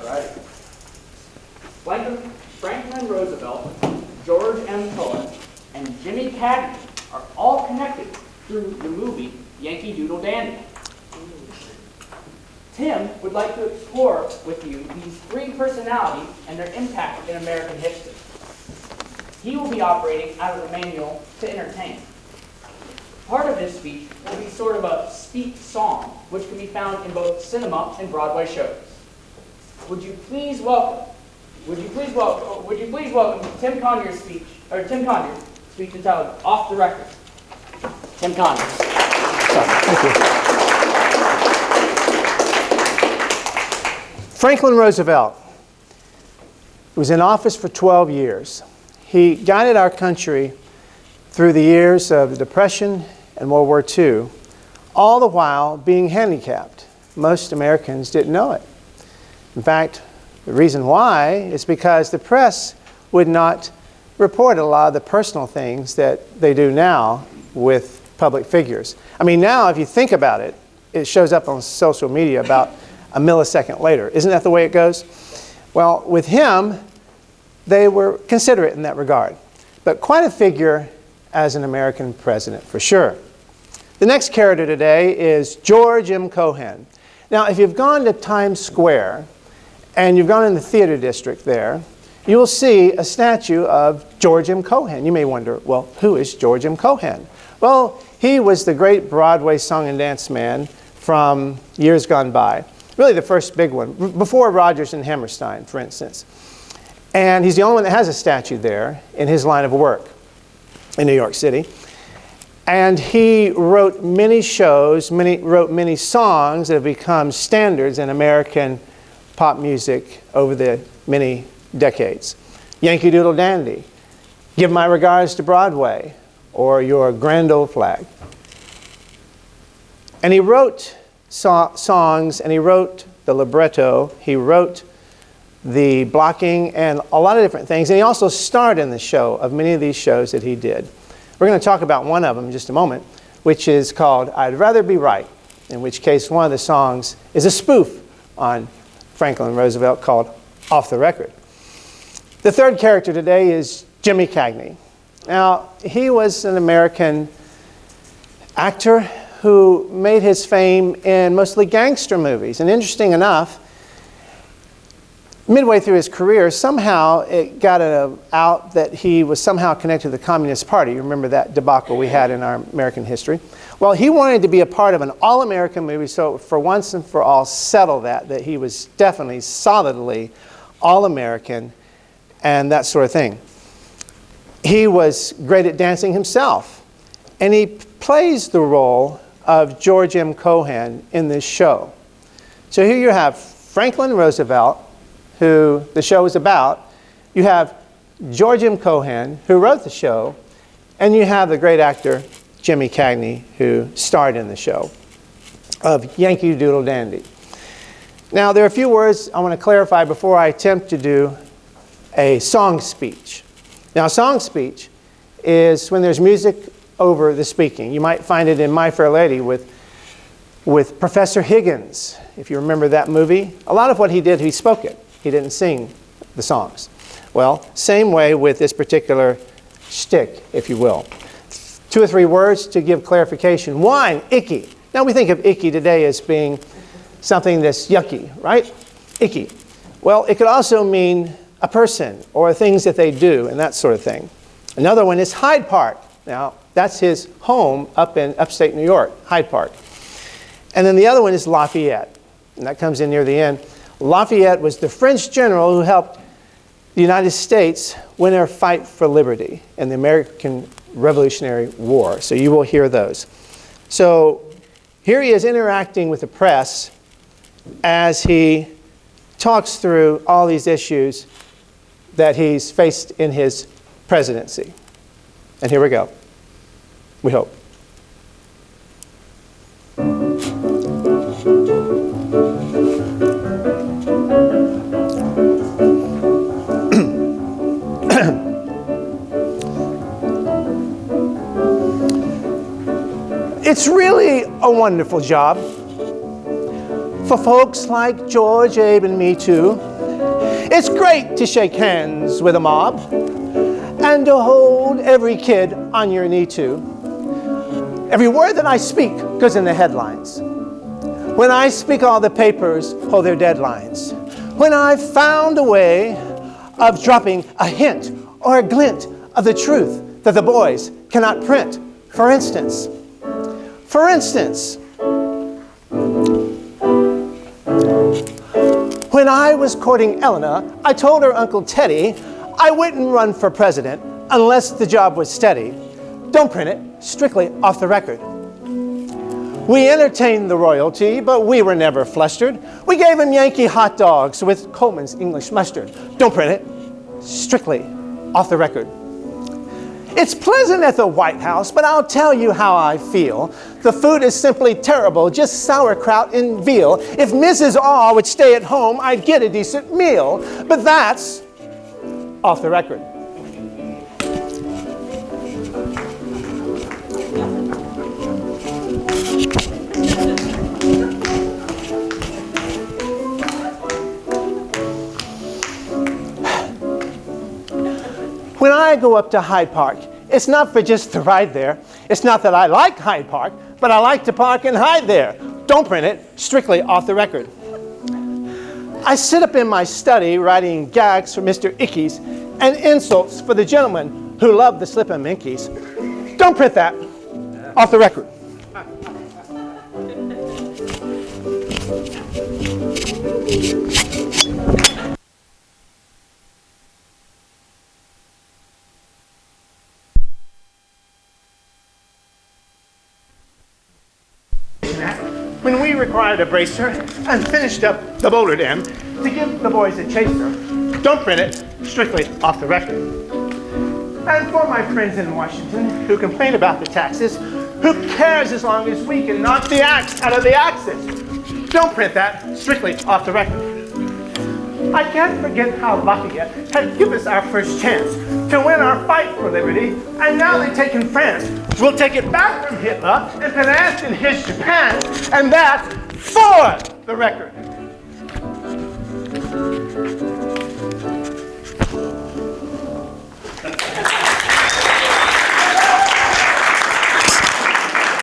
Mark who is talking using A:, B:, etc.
A: right. Franklin Roosevelt, George M. Cohen, and Jimmy Cagney are all connected through the movie Yankee Doodle Dandy. Tim would like to explore with you these three personalities and their impact in American history. He will be operating out of the manual To Entertain. Part of his speech will be sort of a speech song, which can be found in both cinema and Broadway shows. Would you please welcome Tim Conyers' speech entitled Off the Record. Tim Conyers.
B: Thank you. Franklin Roosevelt was in office for 12 years. He guided our country through the years of the Depression and World War II, all the while being handicapped. Most Americans didn't know it. In fact, the reason why is because the press would not report a lot of the personal things that they do now with public figures. I mean, now if you think about it, it shows up on social media about a millisecond later. Isn't that the way it goes? Well, with him, they were considerate in that regard, but quite a figure as an American president, for sure. The next character today is George M. Cohan. Now, if you've gone to Times Square and you've gone in the theater district there, you will see a statue of George M. Cohan. You may wonder, well, who is George M. Cohan? Well, he was the great Broadway song and dance man from years gone by. Really the first big one, before Rodgers and Hammerstein, for instance. And he's the only one that has a statue there in his line of work in New York City. And he wrote many shows, wrote many songs that have become standards in American pop music over the many decades. Yankee Doodle Dandy, Give My Regards to Broadway, or Your Grand Old Flag. And he wrote songs, and he wrote the libretto, he wrote the blocking, and a lot of different things. And he also starred in the show of many of these shows that he did. We're going to talk about one of them in just a moment, which is called I'd Rather Be Right, in which case one of the songs is a spoof on Franklin Roosevelt called Off the Record. The third character today is Jimmy Cagney. Now, he was an American actor who made his fame in mostly gangster movies. And interesting enough, midway through his career, somehow it got out that he was somehow connected to the Communist Party. You remember that debacle we had in our American history? Well, he wanted to be a part of an all-American movie, so for once and for all settle that he was definitely, solidly all-American and that sort of thing. He was great at dancing himself, and he plays the role of George M. Cohan in this show. So here you have Franklin Roosevelt, who the show is about. You have George M. Cohan, who wrote the show, and you have the great actor Jimmy Cagney, who starred in the show of Yankee Doodle Dandy. Now, there are a few words I want to clarify before I attempt to do a song speech. Now, a song speech is when there's music over the speaking. You might find it in My Fair Lady with Professor Higgins, if you remember that movie. A lot of what he did, he spoke it. He didn't sing the songs. Well, same way with this particular shtick, if you will. 2 or 3 words to give clarification. One, icky. Now we think of icky today as being something that's yucky, right? Icky. Well, it could also mean a person or things that they do and that sort of thing. Another one is Hyde Park. Now, that's his home up in upstate New York, Hyde Park. And then the other one is Lafayette, and that comes in near the end. Lafayette was the French general who helped the United States win their fight for liberty in the American Revolutionary War. So you will hear those. So here he is interacting with the press as he talks through all these issues that he's faced in his presidency. And here we go. We hope. It's really a wonderful job for folks like George, Abe, and me too, It's great to shake hands with a mob and to hold every kid on your knee too. Every word that I speak goes in the headlines. When I speak, all the papers hold their deadlines. When I've found a way of dropping a hint or a glint of the truth that the boys cannot print. For instance, when I was courting Eleanor, I told her Uncle Teddy I wouldn't run for president unless the job was steady. Don't print it, strictly off the record. We entertained the royalty, but we were never flustered. We gave them Yankee hot dogs with Coleman's English mustard. Don't print it, strictly off the record. It's pleasant at the White House, but I'll tell you how I feel. The food is simply terrible, just sauerkraut and veal. If Mrs. Aw would stay at home, I'd get a decent meal. But that's off the record. When I go up to Hyde Park, it's not for just to ride there. It's not that I like Hyde Park, but I like to park and hide there. Don't print it, strictly off the record. I sit up in my study writing gags for Mr. Ickes and insults for the gentlemen who love the slip and minkies. Don't print that, off the record. When we required a bracer and finished up the boulder dam to give the boys a chaser. Don't print it, strictly off the record. And for my friends in Washington who complain about the taxes, who cares as long as we can knock the axe out of the axis? Don't print that, strictly off the record. I can't forget how Lafayette had given us our first chance to win our fight for liberty, and now they've taken France. We'll take it back from Hitler and put it in his Japan, and that's for the record.